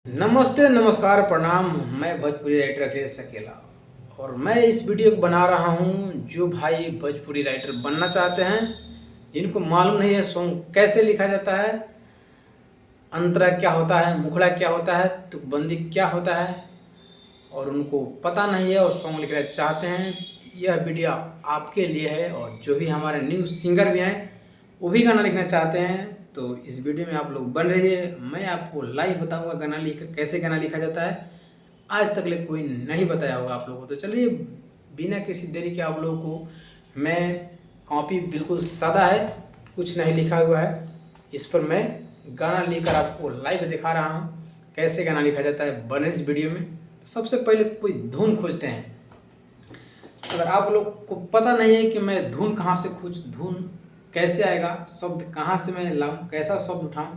नमस्ते, नमस्कार, प्रणाम। मैं भोजपुरी राइटर अखिलेश अकेला और मैं इस वीडियो को बना रहा हूँ जो भाई भोजपुरी राइटर बनना चाहते हैं, जिनको मालूम नहीं है सॉन्ग कैसे लिखा जाता है, अंतरा क्या होता है, मुखड़ा क्या होता है, तुकबंदी क्या होता है और उनको पता नहीं है और सॉन्ग लिखना चाहते हैं। यह वीडियो आपके लिए है। और जो भी हमारे न्यू सिंगर भी हैं वो भी गाना लिखना चाहते हैं तो इस वीडियो में आप लोग बन रहिए। मैं आपको लाइव बताऊंगा कैसे गाना लिखा जाता है। आज तक ले कोई नहीं बताया होगा आप लोगों को। तो चलिए बिना किसी देरी के आप लोगों को मैं कॉपी बिल्कुल सादा है, कुछ नहीं लिखा हुआ है, इस पर मैं गाना लिखकर आपको लाइव दिखा रहा हूँ कैसे गाना लिखा जाता है। बने इस वीडियो में। तो सबसे पहले कोई धुन खोजते हैं। अगर आप लोग को पता नहीं है कि मैं धुन कहाँ से धुन कैसे आएगा, शब्द कहाँ से मैं लाऊं, कैसा शब्द उठाऊं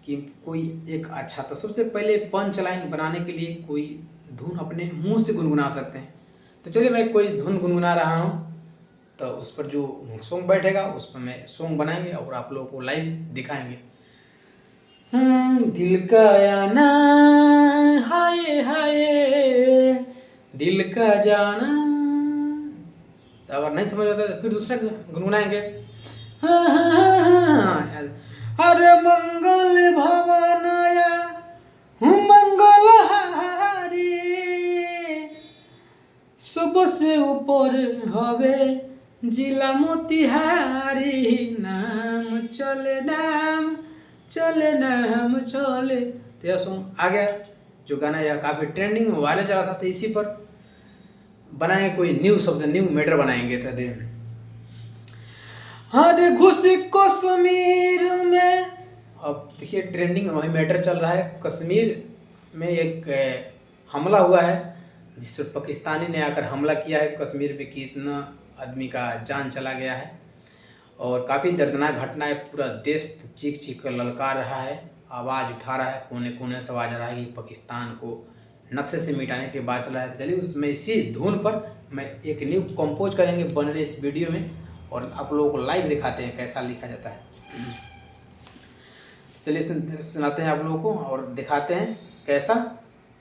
कि कोई एक अच्छा, तो सबसे पहले पंच लाइन बनाने के लिए कोई धुन अपने मुंह से गुनगुना सकते हैं। तो चलिए मैं कोई धुन गुनगुना रहा हूँ, तो उस पर जो सॉन्ग बैठेगा उस पर मैं सॉन्ग बनाएंगे और आप लोगों को लाइव दिखाएंगे। दिल का आना, हाय हाय, दिल का जाना। तो अगर नहीं समझ आता तो फिर दूसरा गुनगुनाएंगे। अरे मंगल भवनया मंगल हारी, सुबह से ऊपर हवे जिला मोतिहारी, नाम चले नाम चले नाम चले। तो यह सॉन्ग आ गया, जो गाना यह काफ़ी ट्रेंडिंग में वायरल चला था। तो इसी पर बनाएंगे कोई न्यू शब्द, न्यू मैटर बनाएंगे। तो अरे घुस कश्मीर में, अब देखिए ट्रेंडिंग वही मैटर चल रहा है। कश्मीर में एक हमला हुआ है जिस पर पाकिस्तानी ने आकर हमला किया है। कश्मीर में कितना आदमी का जान चला गया है और काफ़ी दर्दनाक घटना है। पूरा देश चीख चीख कर ललकार रहा है, आवाज़ उठा रहा है, कोने कोने से आवाज़ आ रहा है कि पाकिस्तान को नक्शे से मिटाने की बात चल रहा है। तो चलिए उसमें इसी धुन पर मैं एक न्यू कंपोज करेंगे बन रहे इस वीडियो में और आप लोगों को लाइव दिखाते हैं कैसा लिखा जाता है। चलिए सुनाते हैं आप लोगों को और दिखाते हैं कैसा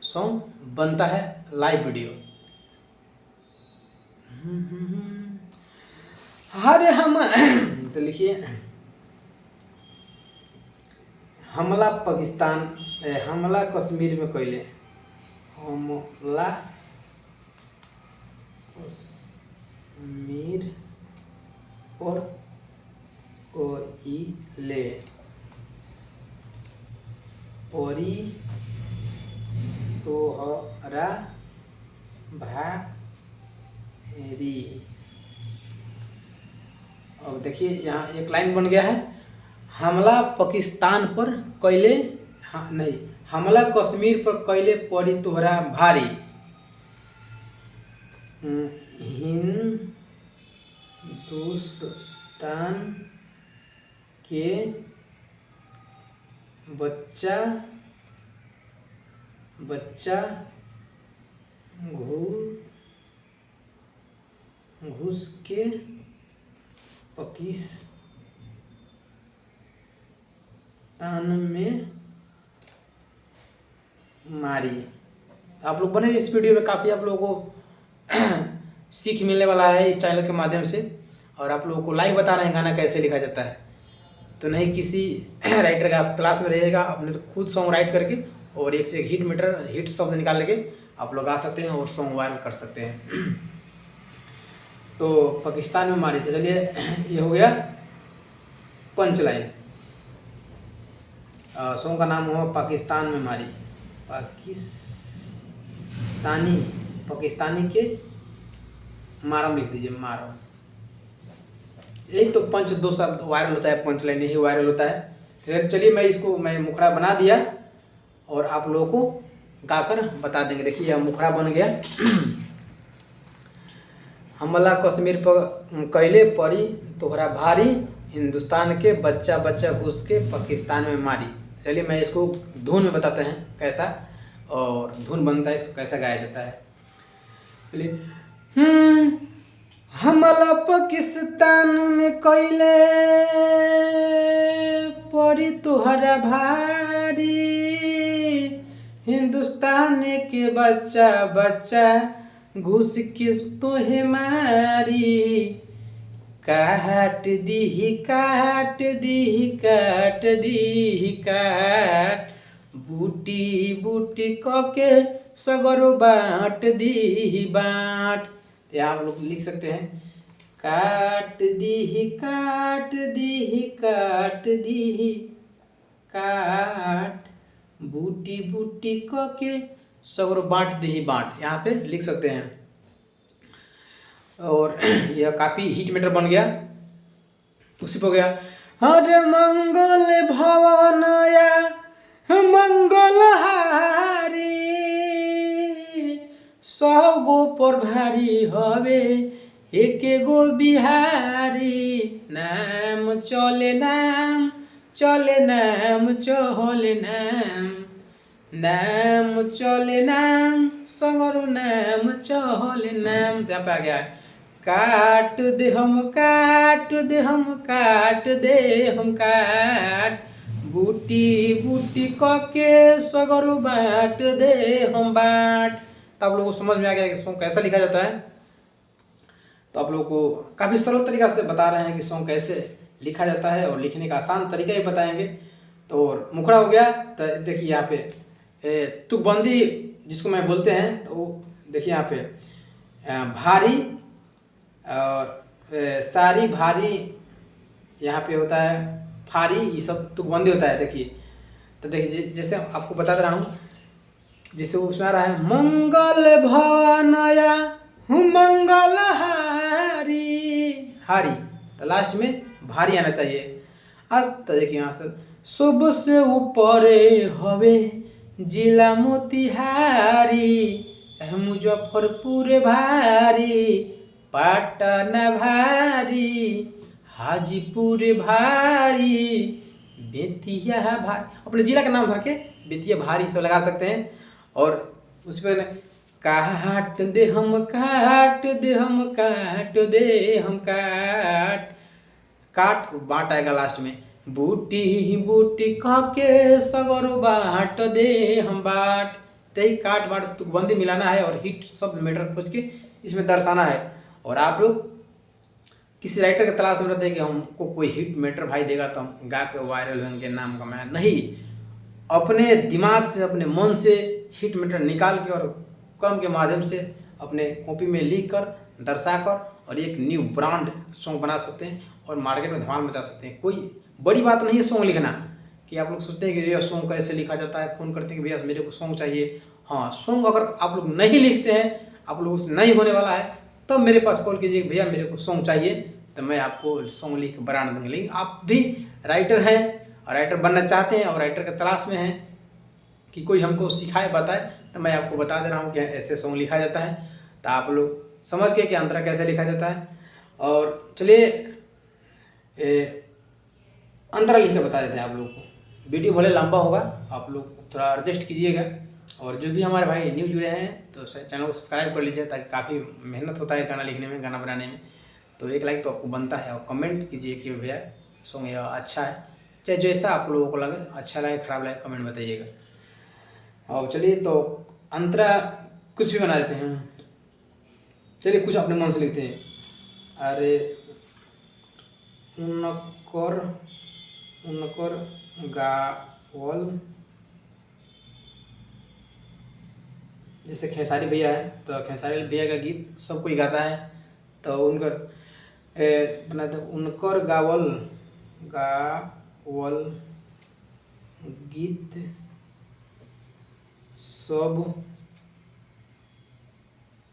सॉन्ग बनता है लाइव वीडियो। अरे हम तो लिखिए, हमला पाकिस्तान, हमला कश्मीर में कैले, हमला कश्मीर पर कैले, परी तोहरा भारी। अब देखिए यहाँ एक लाइन बन गया है, हमला पाकिस्तान पर कैले, हाँ नहीं, हमला कश्मीर पर कैले पड़ी तोहरा भारी, हिंदुस्तान के बच्चा बच्चा घुस के पाकिस्तान में मारी। आप लोग बने इस वीडियो में, काफ़ी आप लोगों को सीख मिलने वाला है इस चैनल के माध्यम से। और आप लोगों को लाइव बता रहे हैं गाना कैसे लिखा जाता है। तो नहीं किसी राइटर का आप तलाश में रहिएगा, अपने से खुद सॉन्ग राइट करके और एक से एक हिट शब्द निकाल के आप लोग आ सकते हैं और सॉन्ग वायरल कर सकते हैं। तो पाकिस्तान में मारी। तो चलिए ये हो गया पंच लाइन। सॉन्ग का नाम हो पाकिस्तान में मारी, पाकिस्तानी के मारम लिख दीजिए, मारम। यही तो पंच दो शब्द वायरल होता है, पंच लाइन यही वायरल होता है। फिर चलिए मैं मुखड़ा बना दिया और आप लोगों को गाकर बता देंगे। देखिए यह मुखड़ा बन गया। हमला कश्मीर पर कैले पड़ी तोहरा भारी, हिंदुस्तान के बच्चा बच्चा घुस के पाकिस्तान में मारी। चलिए मैं इसको धुन में बताते हैं कैसा और धुन बनता है, इसको कैसा गाया जाता है। चलिए हमला पाकिस्तान में कैले पड़ी तोहरा भारी, हिंदुस्तान के बच्चा बच्चा घुस के तोहे मारी, काट दी काट दी काट दी काट, बूटी बूटी के सगरो बाट दी बाट। तो यहाँ आप लोग लिख सकते हैं काट दी काट दी काट दी काट, बूटी बूटी के सगरो बांट दी बाट, यहाँ पे लिख सकते हैं। और यह काफ़ी हिट मैटर बन गया। उसी पर गया हर मंगल भवनया मंगल हारी, 100 गो पर भारी हवे एक गो बिहारी, नाम चले नाम चले नाम चले नाम, नाम चले नाम सगरो नाम चले नाम। यहाँ पे आ गया काट दे हम काट दे हम काट दे हम काट, बूटी बूटी के सगरो बाट दे हम बाट। तो आप लोगों को समझ में आ गया कि सॉन्ग कैसा लिखा जाता है। तो आप लोगों को काफ़ी सरल तरीका से बता रहे हैं कि सॉन्ग कैसे लिखा जाता है और लिखने का आसान तरीका भी बताएंगे। तो मुखड़ा हो गया। तो देखिए यहाँ पे तुकबंदी जिसको मैं बोलते हैं, तो देखिए यहाँ पे भारी और सारी भारी, यहाँ पे होता है फारी, ये सब तुकबंदी होता है। देखिए तो देखिए जैसे आपको बता दे रहा हूँ, जिससे उसमें आ रहा है मंगल भवनया मंगल हारी, हारी तो लास्ट में भारी आना चाहिए। आज तो देखिए यहाँ से शुभ से ऊपर हवे जिला मोतिहारी, मुजफ्फरपुर भारी, पाटना भारी, हाजीपुर भारी, बेतिया भारी, अपने जिला का नाम भर के बेतिया भारी सब लगा सकते हैं। और उस पर काट दे हम काट दे हम काट दे हम काट, काट बाट आएगा लास्ट में, बूटी बूटी के सगरो बाट दे हम बाट। तही काट बाट तुकबंदी मिलाना है और हिट शब्द मैटर खोज के इसमें दर्शाना है। और आप लोग किसी राइटर की तलाश में रहते हैं कि हमको कोई हिट मैटर भाई देगा तो हम गा के वायरल होंगे, नाम कमाया, नहीं, अपने दिमाग से अपने मन से हिट मैटर निकाल के और कलम के माध्यम से अपने कॉपी में लिख कर दर्शा कर और एक न्यू ब्रांड सॉन्ग बना सकते हैं और मार्केट में धमाल मचा सकते हैं। कोई बड़ी बात नहीं है सॉन्ग लिखना कि आप लोग सोचते हैं कि ये सॉन्ग कैसे लिखा जाता है, फ़ोन करते हैं कि भैया मेरे को सॉन्ग चाहिए। हाँ, सॉन्ग अगर आप लोग नहीं लिखते हैं, आप लोगों से नहीं होने वाला है, तब मेरे पास कॉल कीजिए भैया मेरे को सॉन्ग चाहिए, तो मैं आपको सॉन्ग लिख के ब्रांड देंगे। लेकिन आप भी राइटर हैं और राइटर बनना चाहते हैं और राइटर के तलाश में हैं कि कोई हमको सिखाए बताए, तो मैं आपको बता दे रहा हूँ कि ऐसे सॉन्ग लिखा जाता है। तो आप लोग समझ के कि अंतरा कैसे लिखा जाता है। और चलिए अंतरा लिख के बता देते हैं आप लोग को। वीडियो भले लंबा होगा, आप लोग थोड़ा एडजस्ट कीजिएगा। और जो भी हमारे भाई न्यू जुड़े हैं तो चैनल को सब्सक्राइब कर लीजिए, ताकि काफ़ी मेहनत होता है गाना लिखने में, गाना बनाने में। तो एक लाइक तो आपको बनता है और कमेंट कीजिए कि भैया सॉन्ग यह अच्छा है, चाहे जैसा आप लोगों को लगे, अच्छा लगे खराब लगे कमेंट बताइएगा। और चलिए तो अंतरा कुछ भी बना देते हैं। चलिए कुछ अपने मन से लिखते हैं। अरे उनकर गावल, जैसे खेसारी भैया है तो खेसारी भैया का गीत सब कोई गाता है, तो उनकर बना दो उनकर गावल गीत सब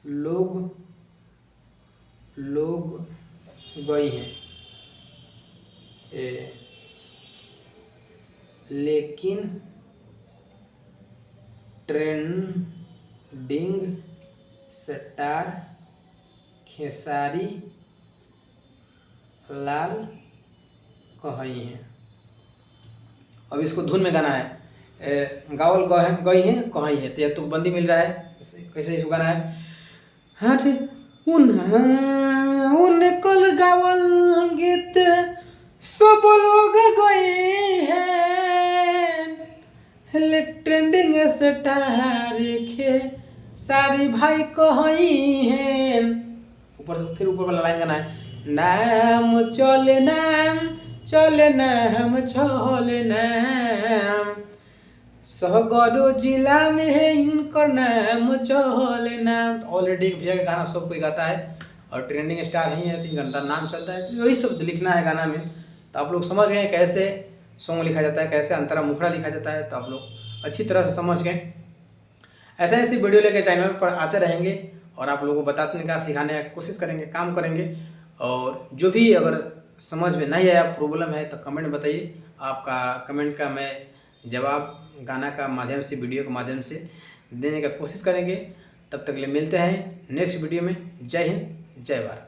लोग गई हैं, लेकिन ट्रेंडिंग स्टार खेसारी लाल कही हैं। अब इसको धुन में गाना है। गावल गई हैं कही है, तो यह तुकबंदी मिल रहा है। कैसे इसको गाना है, हाँ ठीक, उन कल गावल गीत सब लोग गए हैं, ले ट्रेंडिंग स्टार खे सारी भाई कहीं हैं। ऊपर से फिर ऊपर वाला लाइन गाना है, नाम चले नाम चले नाम चले नाम, सहगरो जिला में है इनकर नाम चले नाम। तो ऑलरेडी भैया का गाना सब कोई गाता है और ट्रेंडिंग स्टार ही है, 3 घंटा नाम चलता है, तो यही सब लिखना है गाना में। तो आप लोग समझ गए कैसे सॉन्ग लिखा जाता है, कैसे अंतरा मुखड़ा लिखा जाता है, तो आप लोग अच्छी तरह से समझ गए। ऐसे ऐसी वीडियो लेके चैनल पर आते रहेंगे और आप लोगों को बताने का सिखाने की कोशिश करेंगे, काम करेंगे। और जो भी अगर समझ में नहीं आया, प्रॉब्लम है, तो कमेंट में बताइए। आपका कमेंट का मैं जवाब गाना का माध्यम से, वीडियो के माध्यम से देने का कोशिश करेंगे। तब तक के लिए मिलते हैं नेक्स्ट वीडियो में। जय हिंद, जय भारत।